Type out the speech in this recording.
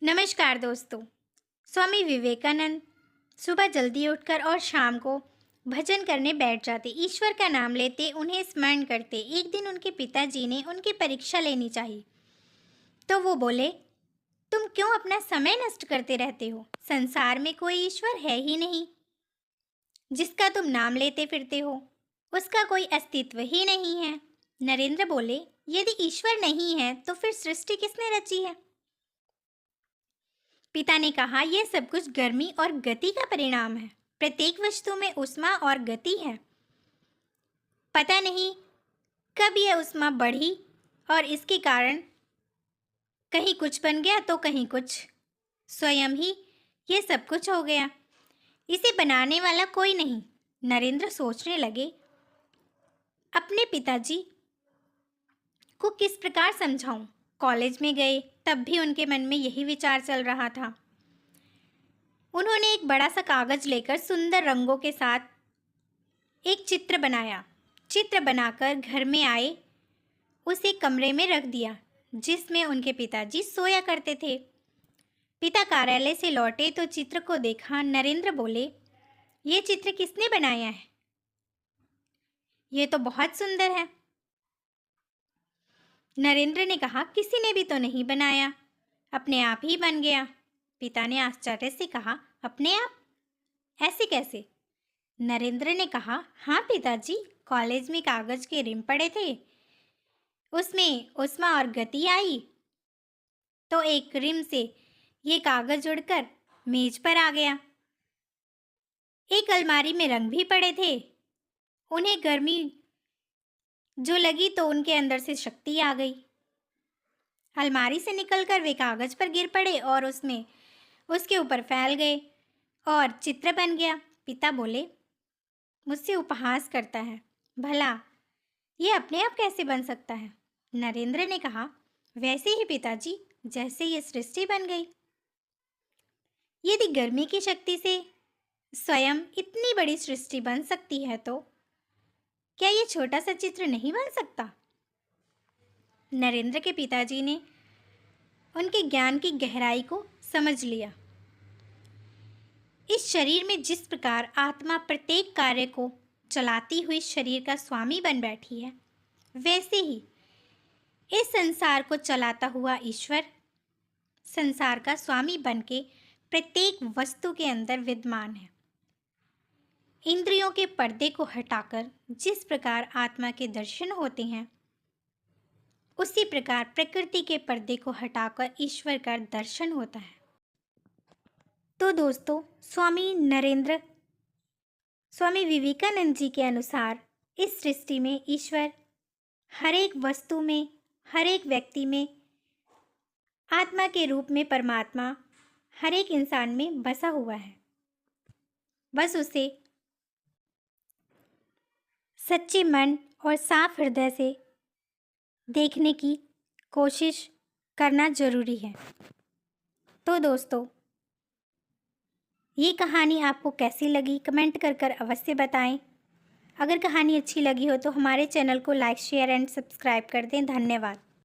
नमस्कार दोस्तों। स्वामी विवेकानंद सुबह जल्दी उठकर और शाम को भजन करने बैठ जाते, ईश्वर का नाम लेते, उन्हें स्मरण करते। एक दिन उनके पिताजी ने उनकी परीक्षा लेनी चाहिए, तो वो बोले, तुम क्यों अपना समय नष्ट करते रहते हो? संसार में कोई ईश्वर है ही नहीं। जिसका तुम नाम लेते फिरते हो, उसका कोई अस्तित्व ही नहीं है। नरेंद्र बोले, यदि ईश्वर नहीं है तो फिर सृष्टि किसने रची है? पिता ने कहा, यह सब कुछ गर्मी और गति का परिणाम है। प्रत्येक वस्तु में ऊष्मा और गति है। पता नहीं कब यह ऊष्मा बढ़ी और इसके कारण कहीं कुछ बन गया तो कहीं कुछ। स्वयं ही यह सब कुछ हो गया। इसे बनाने वाला कोई नहीं। नरेंद्र सोचने लगे, अपने पिताजी को किस प्रकार समझाऊं? कॉलेज में गए तब भी उनके मन में यही विचार चल रहा था। उन्होंने एक बड़ा सा कागज लेकर सुंदर रंगों के साथ एक चित्र बनाया। चित्र बनाकर घर में आए, उसे कमरे में रख दिया जिसमें उनके पिताजी सोया करते थे। पिता कार्यालय से लौटे तो चित्र को देखा। नरेंद्र बोले, ये चित्र किसने बनाया है? ये तो बहुत सुंदर है। नरेंद्र ने कहा, किसी ने भी तो नहीं बनाया, अपने आप ही बन गया। पिता ने आश्चर्य से कहा, अपने आप? ऐसे कैसे? नरेंद्र ने कहा, हाँ पिताजी, कॉलेज में कागज के रिम पड़े थे, उसमें ऊष्मा और गति आई तो एक रिम से ये कागज उड़कर मेज पर आ गया। एक अलमारी में रंग भी पड़े थे, उन्हें गर्मी जो लगी तो उनके अंदर से शक्ति आ गई। अलमारी से निकलकर वे कागज पर गिर पड़े और उसमें उसके ऊपर फैल गए और चित्र बन गया। पिता बोले, मुझसे उपहास करता है, भला ये अपने आप कैसे बन सकता है? नरेंद्र ने कहा, वैसे ही पिताजी, जैसे ये सृष्टि बन गई। यदि गर्मी की शक्ति से स्वयं इतनी बड़ी सृष्टि बन सकती है तो क्या ये छोटा सा चित्र नहीं बन सकता? नरेंद्र के पिताजी ने उनके ज्ञान की गहराई को समझ लिया। इस शरीर में जिस प्रकार आत्मा प्रत्येक कार्य को चलाती हुई शरीर का स्वामी बन बैठी है, वैसे ही इस संसार को चलाता हुआ ईश्वर संसार का स्वामी बनके प्रत्येक वस्तु के अंदर विद्यमान है। इंद्रियों के पर्दे को हटाकर जिस प्रकार आत्मा के दर्शन होते हैं, उसी प्रकार प्रकृति के पर्दे को हटाकर ईश्वर का दर्शन होता है। तो दोस्तों, स्वामी विवेकानंद जी के अनुसार इस सृष्टि में ईश्वर हर एक वस्तु में, हर एक व्यक्ति में आत्मा के रूप में परमात्मा हर एक इंसान में बसा हुआ है। बस उसे सच्चे मन और साफ हृदय से देखने की कोशिश करना जरूरी है। तो दोस्तों, ये कहानी आपको कैसी लगी कमेंट कर अवश्य बताएं। अगर कहानी अच्छी लगी हो तो हमारे चैनल को लाइक, शेयर एंड सब्सक्राइब कर दें। धन्यवाद।